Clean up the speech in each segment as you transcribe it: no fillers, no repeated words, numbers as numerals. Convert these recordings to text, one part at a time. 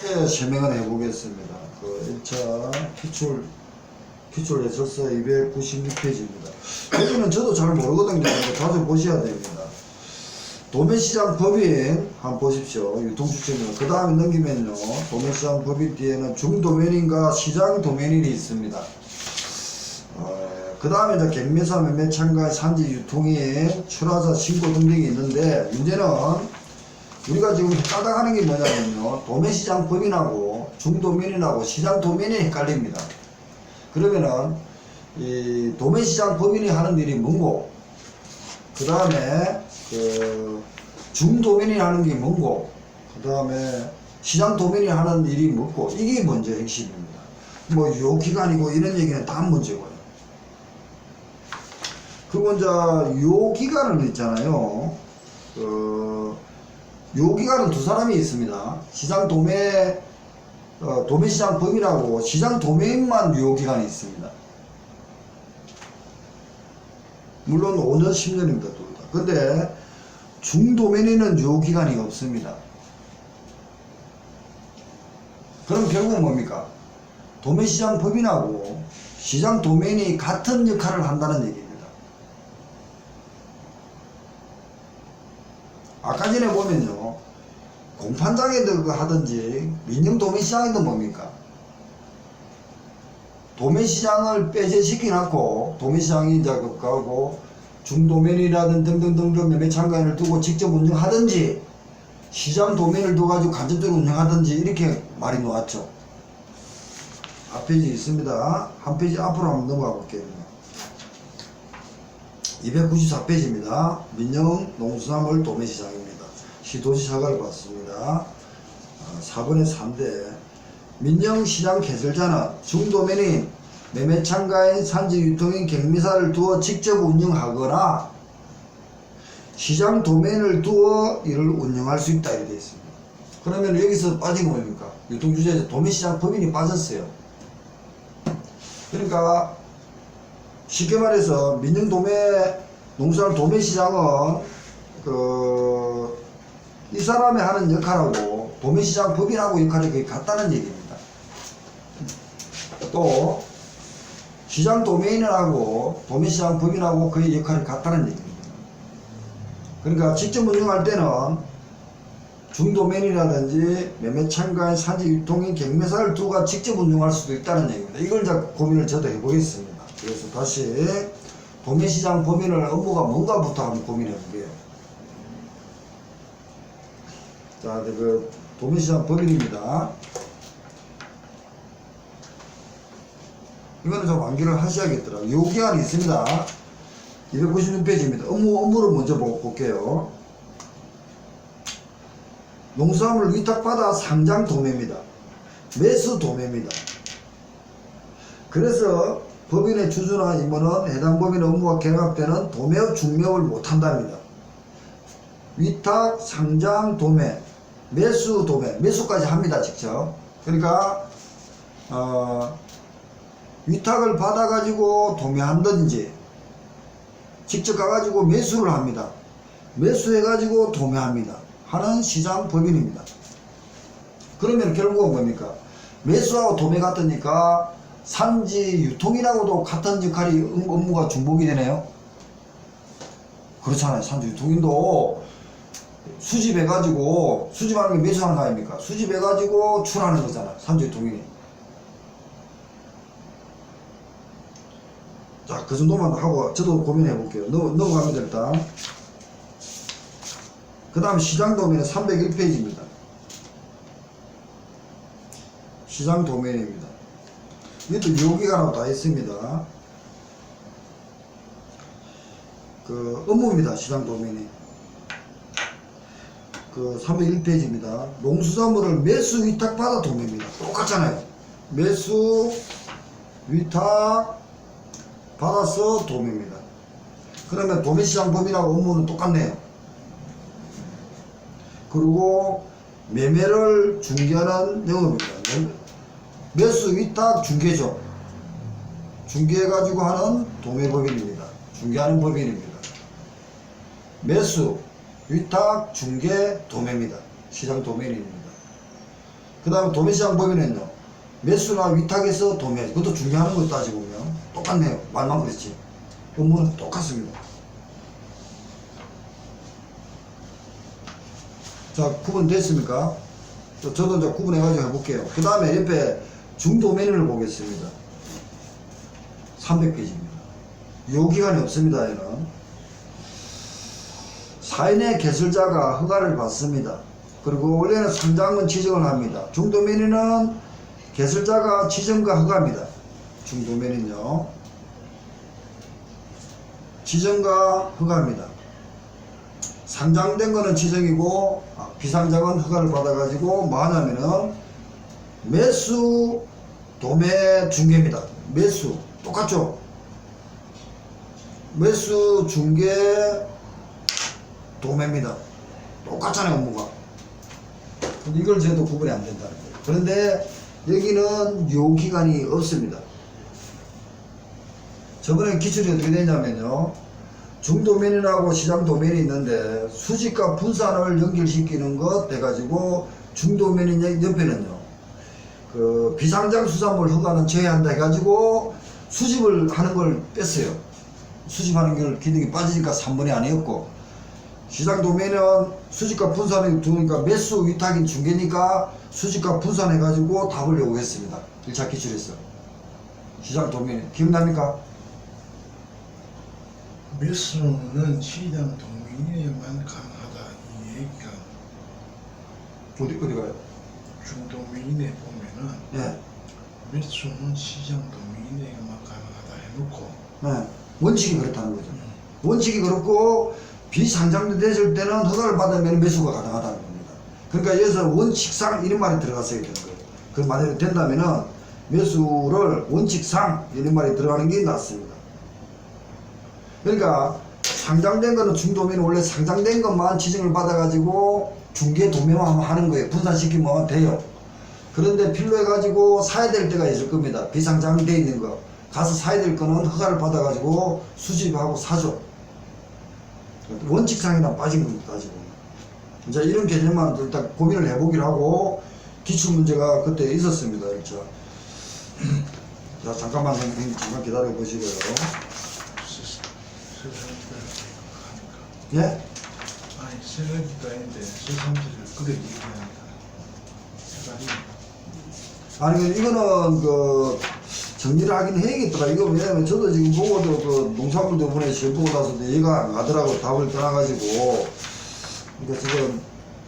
쉽게 설명을 해보겠습니다. 그 1차 기출 해설서 296페이지입니다. 여기는 저도 잘 모르거든요. 자주 보셔야 됩니다. 도매시장 법인 한번 보십시오. 유통주체는 그 다음에 넘기면요, 도매시장 법인 뒤에는 중도면인과 시장 도면인이 있습니다. 그 다음에 이제 경매사 매매 참가 산지 유통인 출하자 신고 등등이 있는데, 문제는 우리가 지금 까닥하는 게 뭐냐면요, 도매시장 법인하고 중도면인하고 시장 도면이 헷갈립니다. 그러면은 이 도매시장 법인이 하는 일이 뭔고, 그 다음에 그 중도면이 하는 게 뭔고, 그 다음에 시장 도면이 하는 일이 뭐고, 이게 먼저 핵심입니다. 뭐 요 기간이고 이런 얘기는 다 문제고요. 그리고 이제 요 기간은 있잖아요. 요 기간은 두 사람이 있습니다. 시장 도매시장 법인하고 시장 도매인만 요 기간이 있습니다. 물론 5년 10년입니다 둘 다. 근데 중도면에는 요 기간이 없습니다. 그럼 결국은 뭡니까? 도매시장 법인하고 시장 도면이 같은 역할을 한다는 얘기입니다. 아까 전에 보면요, 공판장에도 하든지 민영 도매시장에도 뭡니까? 도매시장을 배제시켜 놨고, 도매시장이 이제 그거하고 중도면이라든 등등등등 매매 참가인을 두고 직접 운영하든지 시장 도면을 두어가지고 간접적으로 운영하든지 이렇게 말이 나왔죠. 앞페이지 있습니다. 한 페이지 앞으로 한번 넘어가 볼게요. 294페이지입니다. 민영 농수산물 도매시장입니다. 시도시 사과를 받습니다. 4번의 3대 민영시장 개설자는 중도면인 매매참가인 산지 유통인 경매사를 두어 직접 운영하거나 시장 도면을 두어 이를 운영할 수 있다 이렇게 되어 있습니다. 그러면 여기서 빠진 거 뭡니까? 유통주체에서 도매시장 법인이 빠졌어요. 그러니까 쉽게 말해서 민영 농수산물 도매시장은 이 사람이 하는 역할하고 도매시장 법인하고 역할이 거의 같다는 얘기입니다. 또 시장 도매인하고 도매시장 법인하고 거의 역할이 같다는 얘기입니다. 그러니까 직접 운영할 때는 중도면이라든지 매매 참가인 산지 유통인 경매사를 두고 직접 운영할 수도 있다는 얘기입니다. 이걸 이제 고민을 저도 해보겠습니다. 그래서 다시 도매시장 법인을 업무가 뭔가부터 한번 고민해 볼게요. 자, 그 도매시장 법인입니다. 이거는 좀 완결을 하셔야겠더라고요. 요 기한이 있습니다. 296페이지입니다. 업무를 먼저 볼게요. 농수산물 위탁받아 상장 도매입니다. 매수 도매입니다. 그래서 법인의 주주나 임원은 해당 법인의 업무가 결합되는 도매업 중매업을 못한답니다. 위탁, 상장, 도매, 매수, 도매, 매수까지 합니다. 직접. 그러니까 위탁을 받아가지고 도매한든지 직접 가가지고 매수를 합니다. 매수해가지고 도매합니다. 하는 시장 법인입니다. 그러면 결국은 뭡니까? 매수하고 도매 같으니까 산지 유통인하고도 같은 역할이 업무가 중복이 되네요. 그렇잖아요. 산지 유통인도 수집해가지고, 수집하는 게 매수하는 거 아닙니까? 수집해가지고 출하는 거잖아. 산지 유통인이. 자, 그 정도만 하고 저도 고민해 볼게요. 넘어갑니다. 일단 그 다음 시장 도면은 301페이지입니다. 시장 도면입니다. 이것도 요기간하고 다 있습니다. 그 업무입니다. 시장 도면이. 그 301페이지입니다. 농수산물을 매수 위탁 받아 도매입니다. 똑같잖아요. 매수 위탁 받아서 도매입니다. 그러면 도매시장 법인하고 업무는 똑같네요. 그리고 매매를 중개하는 영업입니다. 매수 위탁 중개죠. 중개해가지고 하는 도매법인입니다. 중개하는 법인입니다. 매수 위탁 중개 도매입니다. 시장 도매인입니다. 그 다음에 도매시장 범위는요, 매수나 위탁에서 도매, 그것도 중개하는 거 따지고 보면 똑같네요. 말만 그렇지. 업무는 똑같습니다. 자, 구분됐습니까? 저도 이제 구분해가지고 해볼게요. 그 다음에 옆에 중도매를 보겠습니다. 300페이지입니다. 요기간이 없습니다. 얘는. 사인의 개설자가 허가를 받습니다. 그리고 원래는 상장은 지정을 합니다. 중도매는 개설자가 지정과 허가입니다. 중도매는요. 지정과 허가입니다. 상장된 거는 지정이고 비상장은 허가를 받아가지고 뭐 하냐면은 매수, 도매, 중개입니다. 매수 똑같죠? 매수, 중개, 도매입니다. 똑같잖아요, 업무가. 근데 이걸 저도 구분이 안 된다는 거예요. 그런데 여기는 요기간이 없습니다. 저번에 기출이 어떻게 되냐면요, 중도면이라고 시장도면이 있는데 수집과 분산을 연결시키는 것 돼가지고 중도면이 옆에는요, 그 비상장 수산물 허가는 제외한다 해가지고 수집을 하는 걸 뺐어요. 수집하는 걸 기능이 빠지니까 3번이 아니었고, 시장도면은 수집과 분산을 두니까 매수 위탁인 중개니까 수집과 분산해가지고 답을 요구했습니다. 1차 기출에서. 시장도면 기억납니까? 매수는 시장 동민에만 가능하다. 이 얘기가 어디 가요? 중도민에 보면은 예. 매수는 시장 동민에만 가능하다 해놓고 네. 원칙이 그렇다는 거죠. 원칙이 그렇고 비상장도 됐을 때는 허가를 받으면 매수가 가능하다는 겁니다. 그러니까 여기서 원칙상 이런 말이 들어갔어야 되는 거예요. 그 말이 된다면은 매수를 원칙상 이런 말이 들어가는 게 낫습니다. 그러니까 상장된 거는 중도면 원래 상장된 것만 지정을 받아가지고 중개 도매만 하는 거예요. 분산시키면 돼요. 그런데 필요해가지고 사야 될 때가 있을 겁니다. 비상장돼 있는 거. 가서 사야 될 거는 허가를 받아가지고 수집하고 사죠. 원칙상이나 빠진 겁니다. 따지고. 이제 이런 개념만 일단 고민을 해보기로 하고, 기출문제가 그때 있었습니다. 그렇죠. 자, 잠깐만, 선생님, 잠깐 기다려 보시고요. 예? 아니 세가지가 있는데 세상지를 그래 얘기하니까 헷갈리네. 아니, 이거는 그 정리를 하긴 해야겠더라. 이거 왜냐면 저도 지금 보고도 그 농산물 부분에 시험 보고 나서 얘가 안 가더라고. 답을 떠나가지고. 그러니까 지금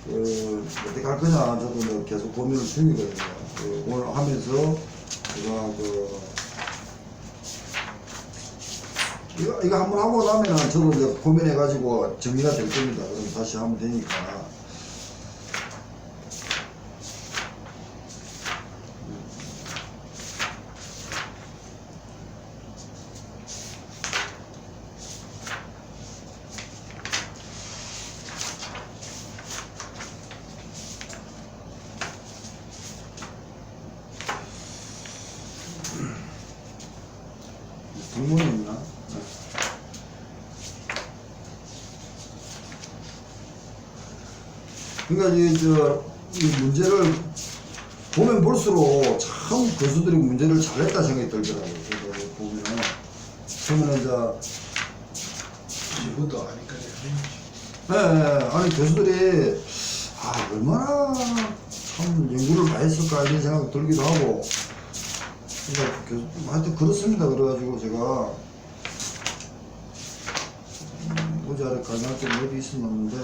어떻게 할 거냐 저도 뭐 계속 고민을 중이거든요. 오늘 하면서 제가 이거 한번 하고 나면은 저도 이제 고민해가지고 정리가 될 겁니다. 그럼 다시 하면 되니까. 등본이 있나? 그러니까 이 문제를 보면 볼수록 참 교수들이 문제를 잘했다 생각이 들더라고요. 그래서 보면은 그러면 이제 이것도 아니까지 네, 아니 교수들이 얼마나 참 연구를 많이 했을까 이런 생각이 들기도 하고, 그러니까 하여튼 그렇습니다. 그래가지고 제가 어제 아래 가능할 게 어디 있었는데.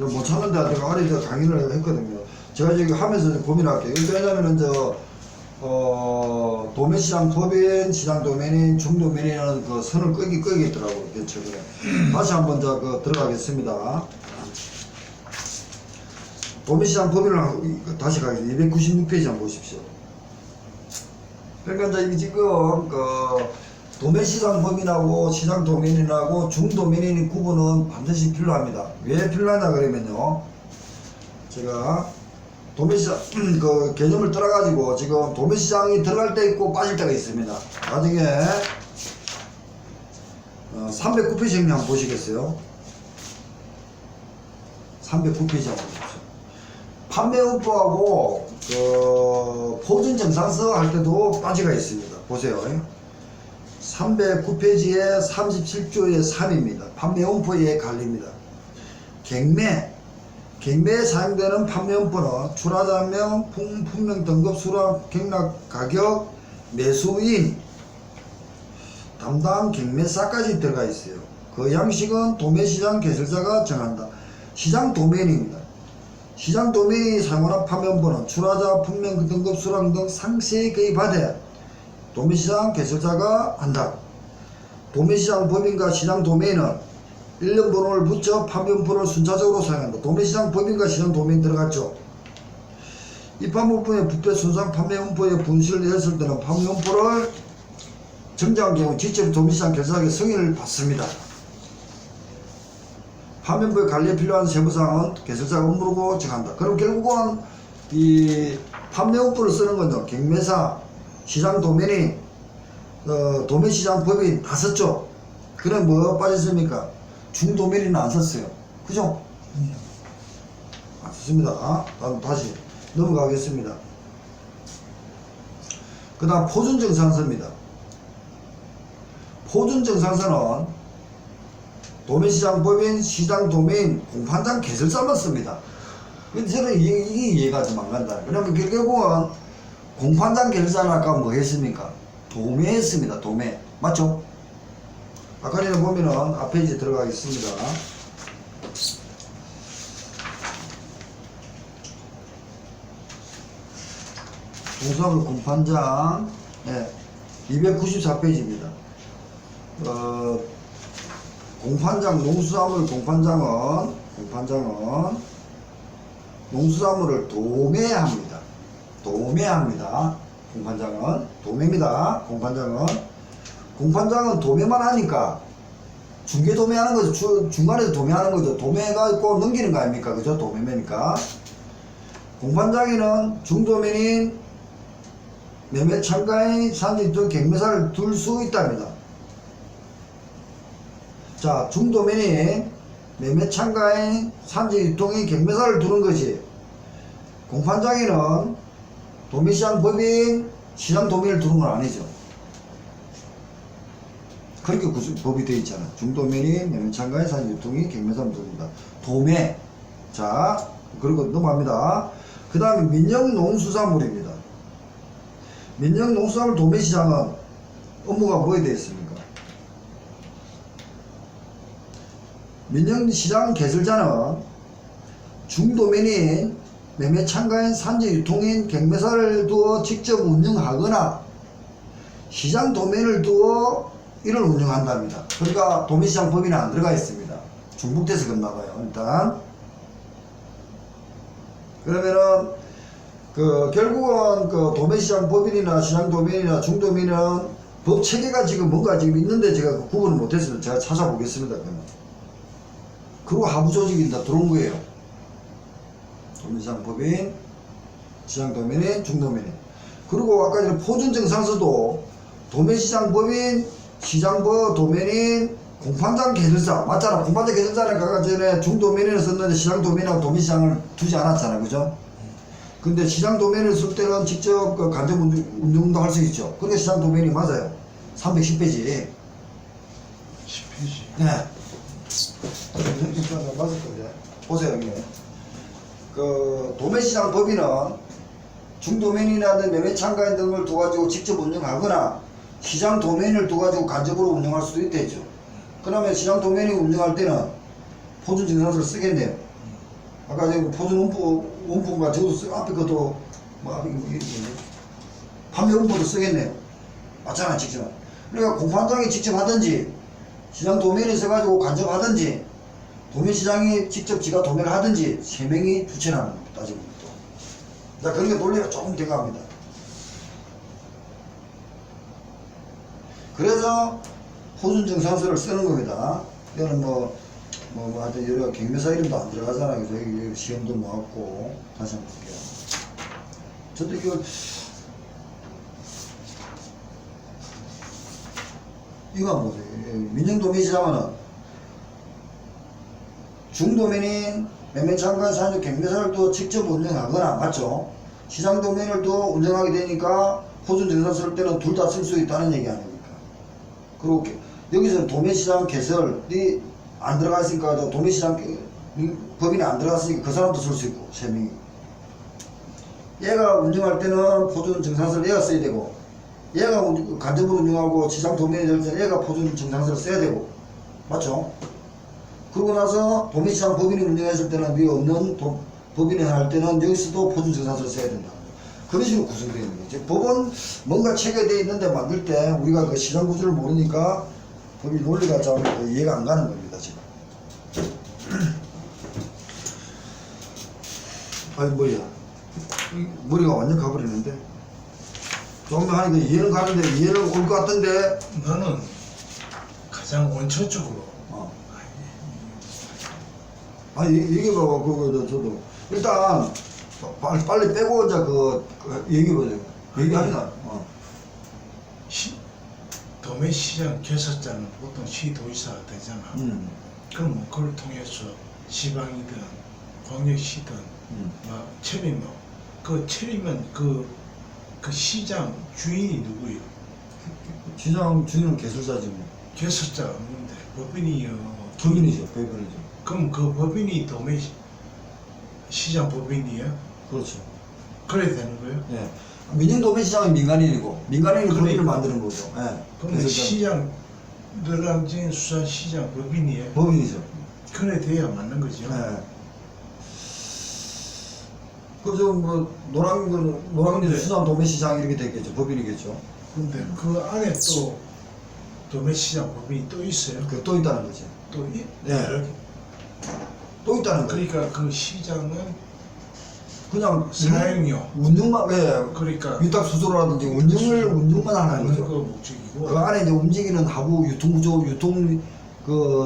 못 찾는데 내가 아래 강의를 했거든요. 제가 지금 하면서 고민할게요. 왜냐면은 도매시장 법인, 시장 도매인, 중도매인이라는 그 선을 끄겠더라고요. 최근에. 다시 한번 들어가겠습니다. 도매시장 법인을 다시 가겠습니다. 296페이지 한번 보십시오. 그러니까 이제 지금 도매시장 법인하고 시장 도면인하고 중도면인 구분은 반드시 필요합니다. 왜 필요하냐 그러면요, 제가 도매시장 개념을 떠나가지고 지금 도매시장이 들어갈 때 있고 빠질 때가 있습니다. 나중에 309페이지 한번 보시겠어요? 309페이지 한번 보십시오. 판매업보하고 포준정상서 할 때도 빠지가 있습니다. 보세요. 309페이지에 37조의 3입니다. 판매원포에 관리입니다. 경매에 사용되는 판매원포는 출하자명, 품명 등급, 수락, 경락, 가격, 매수인, 담당 경매사까지 들어가 있어요. 그 양식은 도매시장 개설자가 정한다. 시장 도면입니다. 시장 도면이 사용하는 판매원포는 출하자, 품명 등급, 수락 등 상세히 개입하되 도매시장 개설자가 한다. 도매시장 법인과 시장 도면은 1년 번호를 붙여 판매원포를 순차적으로 사용한다. 도매시장 법인과 시장 도면이 들어갔죠. 이 판매원포의 부패 손상 판매원포의 분실을 했을 때는 판매원포를 정지한 경우 직접 도매시장 개설자에게 승인을 받습니다. 판매원포의 관리에 필요한 세부사항은 개설자가 업무로 정한다. 그럼 결국은 이 판매원포를 쓰는 건요, 경매사, 시장 도면이 도매시장 법인 다 썼죠. 그럼 뭐 빠졌습니까? 중도면이는 안 썼어요. 그죠? 안 썼습니다. 다시 넘어가겠습니다. 그 다음 포준정상서입니다. 포준정상서는 도매시장 법인, 시장 도면, 공판장 개설자만 씁니다. 근데 저는 이게 이해가 좀 안 간다. 그러면 결국은 공판장 개설자는 아까 뭐 했습니까? 도매했습니다. 도매. 맞죠? 아까 전에 보면은 앞에 이제 들어가겠습니다. 동사물 공판장, 네, 294페이지입니다. 공판장, 농수산물 공판장은 농수산물을 도매합니다. 도매합니다. 공판장은 도매입니다. 공판장은 도매만 하니까 중개 도매하는 거죠. 중간에서 도매하는 거죠. 도매가 있고 넘기는 거 아닙니까? 그죠? 도매매니까. 공판장에는 중도면인 매매 참가인 산지 등 경매사를 둘 수 있답니다. 자, 중도면인 매매 참가인 산지 유통인 경매사를 두는 거지. 공판장에는 도매시장 법인, 시장 도면을 두는 건 아니죠. 그렇게 법이 되어 있잖아. 중도면이 매매 참가인 산지 유통인 경매사를 두는다. 도매. 자, 그리고 넘어갑니다. 그 다음에 민영농수산물입니다. 민영농수산물 도매시장은 업무가 뭐에 되어 있습니까? 민영시장 개설자는 중도면인 매매 참가인 산지 유통인 경매사를 두어 직접 운영하거나 시장 도면을 두어 이를 운영한답니다. 그러니까 도매시장 법인에 안 들어가 있습니다. 중복돼서 그런가봐요. 일단 그러면은 결국은 도매시장 법인이나 시장 도면이나 중도면은 법 체계가 지금 뭔가 지금 있는데 제가 구분을 못했습니다. 제가 찾아보겠습니다. 그리고 하부 조직이 다 들어온 거예요. 도매시장 법인, 시장 도면인, 중도면인. 그리고 아까 전에 포준정상서도 도매시장 법인, 시장법 도면인, 공판장 개설자. 맞잖아. 공판장 개설자는 아까 전에 중도면인을 썼는데 시장 도면하고 도매시장을 두지 않았잖아요. 그죠? 근데 시장 도면을 쓸 때는 직접 간접 운영도 할 수 있죠. 그러니까 시장 도면이 맞아요. 310페이지. 10페이지. 네. 맞을 건데. 보세요, 여기. 도매시장 법인은 중도면이라는 매매 참가인 등을 두가지고 직접 운영하거나 시장 도면을 두가지고 간접으로 운영할 수도 있대죠. 그러면 시장 도면이 운영할 때는 포준정상서를 쓰겠네요. 아까 저기 포준 원본과 저도 앞에 것도 뭐 앞에 판매 원본도 쓰겠네요. 맞잖아, 직접. 그러니까 공판장이 직접 하든지 시장 도면에 써가지고 간접 하든지 도매시장이 직접 지가 도매를 하든지 3명이 주체를 하는 겁니다. 따지고 보면 또. 자, 그런 게 논리가 조금 들어갑니다. 그래서 호준증상서를 쓰는 겁니다. 이거는 하여튼 여러 경매사 이름도 안 들어가잖아요. 그래서 여기 시험도 나왔고. 다시 한번 볼게요. 저도 이거 한번 보세요. 민정도매시장은 중도면인 매매창과 산주 경매사를 또 직접 운영하거나, 맞죠? 시장도면을 또 운영하게 되니까 호준증상 쓸 때는 둘 다 쓸 수 있다는 얘기 아닙니까? 그리고 여기서는 도매시장 개설이 안 들어가 있으니까 도매시장 법인이 안 들어갔으니까 그 사람도 쓸 수 있고, 3명이. 얘가 운영할 때는 호준증상서를 얘가 써야 되고, 얘가 간접으로 운영하고 시장 도면이 될 때는 얘가 호준증상서를 써야 되고, 맞죠? 그러고 나서 도매시장 법인이 운영했을 때는 위 없는 법인이 할 때는 여기서도 호준증상서를 써야 된다. 그런 식으로 구성되어 있는 거죠. 법은 뭔가 체계되어 있는데 만들 때 우리가 그 시장 구조를 모르니까 법이 논리가 잘 이해가 안 가는 겁니다, 지금. 아니, 머리가 완전 가버리는데. 조금 더 하니까 이해는 가는데, 이해는 올 것 같던데. 너는 가장 원초적으로 아니, 얘기해봐봐, 저도. 일단, 빨리 빼고, 이제 얘기해보세요. 얘기하자. 도매시장 개설자는 보통 시도지사가 되잖아. 그럼 그걸 통해서 지방이든 광역시든 체리면 체리면 그 시장 주인이 누구예요? 시장 주인은 개설자지 뭐. 개설자가 없는데 법인이요. 법인이죠, 법인이죠. 그럼 그 법인이 도매시장 법인이에요? 그렇죠. 그래야 되는 거예요? 예. 민영도매시장은 민간인이고, 민간인이 법인을 만드는 거죠. 예. 그럼 시장 늘랑진 수산시장 법인이에요? 법인이죠. 그래 돼야 맞는 거죠. 예. 그죠, 노량진 수산 도매시장 이렇게 되겠죠. 법인이겠죠. 근데 그 안에 또 도매시장 법인이 또 있어요? 또 있다는 거지. 또 예. 또 있다는 거예요. 그러니까 그 시장은 그냥 사용료, 운영만, 예. 그러니까 위탁 수수료라든지 운영만 하는 하는 거죠. 거 목적이고, 그 안에 이제 움직이는 하부 유통구조,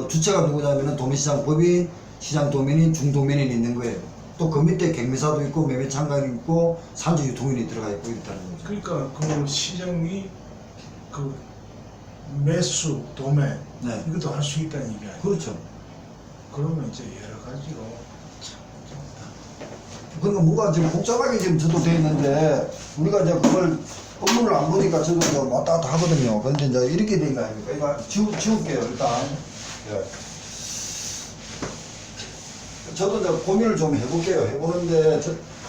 주체가 누구냐면은 도매시장 법인, 시장 도면인, 중도면인이 있는 거예요. 또 그 밑에 경매사도 있고, 매매창관이 있고, 산지 유통인이 들어가 있고 있다는 거죠. 그러니까 그 시장이 그 매수, 도매 네. 이것도 할 수 있다는 얘기 아니에요? 그렇죠. 그러면 이제 여러 가지로 참 그러니까 뭐가 지금 복잡하게 지금 저도 돼 있는데, 우리가 이제 그걸 법문을 안 보니까 저도 이제 왔다 갔다 하거든요. 그런데 이제 이렇게 된 거 아닙니까? 이거 지울게요, 일단. 예. 저도 이제 고민을 좀 해볼게요. 해보는데,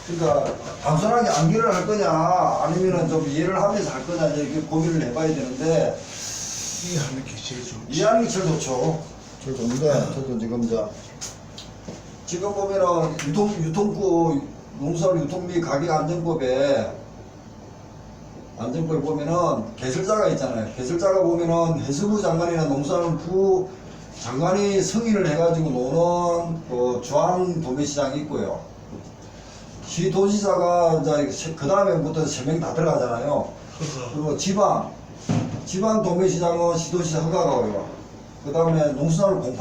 그러니까 단순하게 암기를 할 거냐, 아니면은 좀 이해를 하면서 할 거냐, 이렇게 고민을 해봐야 되는데, 이해하는 게 제일 좋지. 이해하는 게 제일 좋죠. 제일 좋은데, 저도 지금 보면은 유통부 농수산 유통 및 가격 안정법에 보면은 개설자가 있잖아요. 개설자가 보면은 해수부 장관이나 농수산부 장관이 승인을 해가지고 노는 주황 도매시장이 있고요. 시도지사가 이제 그 다음에부터 3명이 다 들어가잖아요. 그리고 지방 도매시장은 시도지사 허가가 오요. 그 다음에 농수산물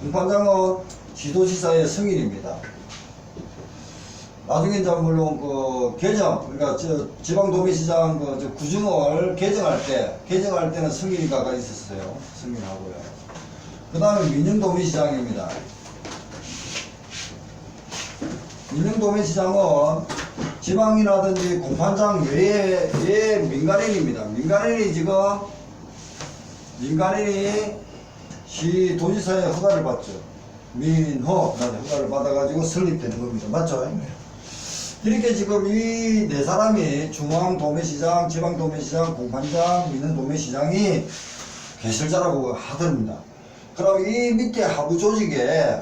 공판장은 시도지사의 승인입니다. 나중에 이제 물론 그러니까 지방도매시장 구증을 개정할 때는 승인이가 있었어요. 승인하고요. 그 다음에 민영도매시장입니다. 민영도매시장은 지방이라든지 공판장 외에 민간인입니다. 민간인이 시도지사의 허가를 받죠. 허가를 받아가지고 설립되는 겁니다. 맞죠? 이렇게 지금 이 네 사람이 중앙도매시장, 지방도매시장, 공판장, 민원도매시장이 개설자라고 하더랍니다. 그럼 이 밑에 하부 조직에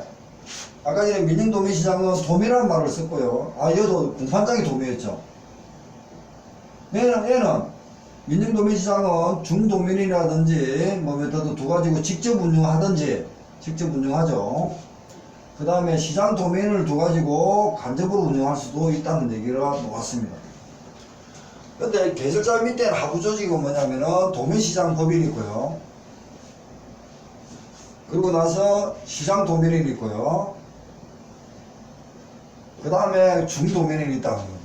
아까 전에 민영도매시장은 도매라는 말을 썼고요. 여도 공판장이 도매였죠. 얘는 민영도매시장은 중도면이라든지 두 가지고 직접 운영하든지 직접 운영하죠. 그 다음에 시장 도메인을 둬가지고 간접으로 운영할 수도 있다는 얘기를 놓았습니다. 근데 개설자 밑에 하부 조직은 뭐냐면은 도면 시장 법인이 있고요. 그리고 나서 시장 도면이 있고요. 그 다음에 중도면이 있다는 겁니다.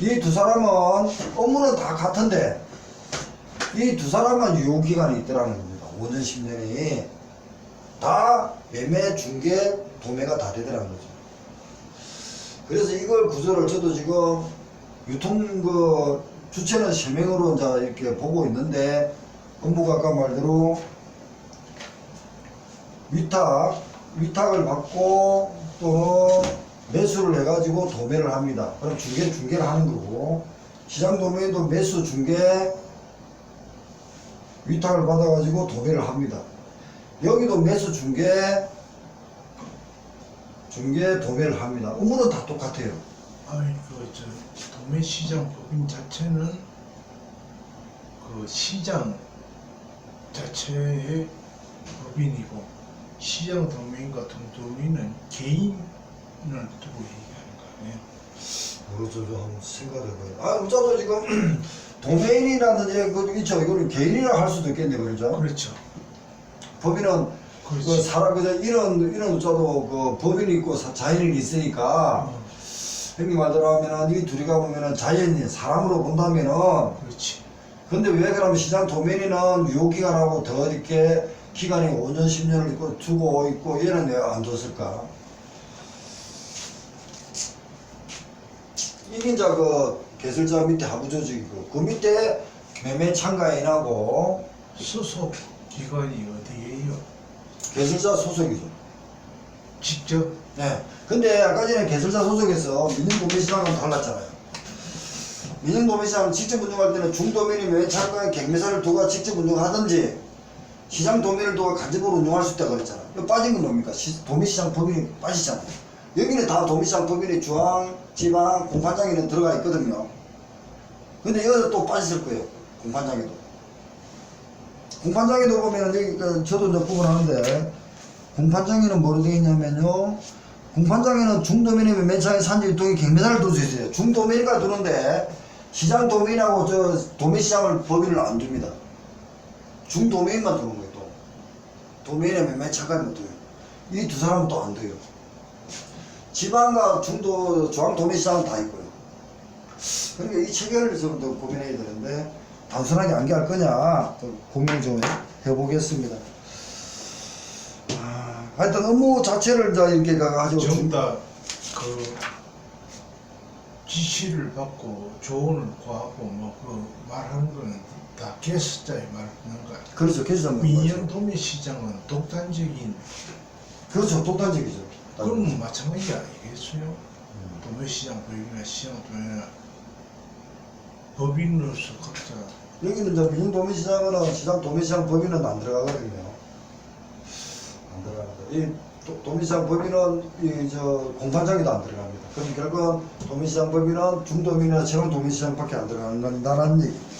이 두 사람은 업무는 다 같은데 이 두 사람만 유효기간이 있더라는 겁니다. 5년 10년이 다 매매 중개 도매가 다 되더라는 거죠. 그래서 이걸 구조를 저도 지금 유통 그 주체는 실명으로 이제 이렇게 보고 있는데 업무가 아까 말대로 위탁을 받고 또 매수를 해가지고 도매를 합니다. 그럼 중개를 하는 거고, 시장 도매도 매수 중개 위탁을 받아가지고 도매를 합니다. 여기도 매수 중개 도매를 합니다. 업무는 다 똑같아요. 아니 저 도매시장 법인 자체는 그 시장 자체의 법인이고 시장 도매인 같은 도매는 개인을 두고 얘기하는 거 아니에요? 모르죠. 좀 한번 생각해봐요. 아, 우짜도 지금 도메인이라든지 그 있죠. 이거는 개인이라 할 수도 있겠네, 그렇죠? 그렇죠. 법인은 그 그렇지. 사람 그저 이런 우짜도 그 법인이 있고 자연인이 있으니까 형님 말대로 하면은 이 둘이가 보면은 자연인 사람으로 본다면은 그렇지. 근데 왜 그러면 시장 도메인은 유효기간하고 더 이렇게 기간이 5년 10년을 있고 두고 있고 얘는 왜 안 뒀을까? 이게 이제 그 개설자 밑에 하부 조직이고 그 밑에 매매 참가인하고 소속 기관이 어디예요? 개설자 소속이죠. 직접 네. 근데 아까 전에 개설자 소속에서 민영도매시장은 달랐잖아요. 민영도매시장은 직접 운영할 때는 중도면이 매매 참가인 경매사를 두고 직접 운영하든지 시장 도면을 두고 간접으로 운영할 수 있다고 그랬잖아요. 이거 빠진 건 뭡니까? 도매시장 법인이 빠지잖아요. 여기는 다 도매시장 법인이 중앙, 지방, 공판장에는 들어가 있거든요. 근데 여기서 또 빠졌을 거예요. 공판장에도. 공판장에도 보면 여기 저도 이제 구분하는데 공판장에는 뭐로 되어 있냐면요. 공판장에는 중도면이면 맨 처음에 산지 유통이 경매사를 둘 수 있어요. 중도면이가 두는데 시장 도면하고 저 도매시장을 법인을 안 둡니다. 중도면만 두는 거예요. 또 도면에 매매 참가는 못 둬요. 이 두 사람은 또 안 돼요. 지방과 중도 중앙 도매시장은 다 있고요. 그러니까 이 체계를 좀 더 고민해야 되는데 단순하게 안개할 거냐 좀 고민 좀 해보겠습니다. 하여튼 업무 자체를 이제 이렇게 가가지고 전부 다 그 지시를 받고 조언을 구하고 뭐 그 말하는 거는 다 개수자에 말하는 거야. 그렇죠. 개수장 민영 도매시장은 독단적인 그렇죠. 독단적이죠. 그건 마찬가지 아니겠어요? 도매시장 법인이나 시장 도매나 법인으로서 각자 여기는 이제 민영 도매시장은 시장 도매시장 법인은 안 들어가거든요. 안 들어갑니다. 이 도매시장 법인은 저 공판장에도 안 들어갑니다. 그럼 결국은 도매시장 법인은 중도면이나 지방 도매시장밖에 안 들어간다는 얘기입니다.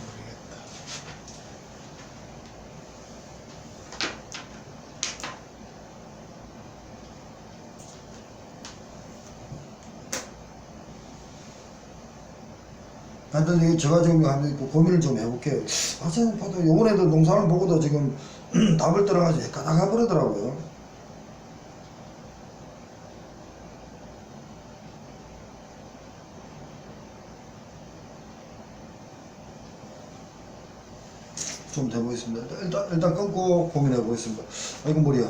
모르겠다. 하여튼 이거 제가 지금 한번 고민을 좀 해볼게요. 아, 저는 봐도 요번에도 농사를 보고도 지금 답을 들어가지고 헷갈다가 버리더라고요. 좀 돼보겠습니다. 일단 끊고 고민해 보겠습니다. 아이고 머리야.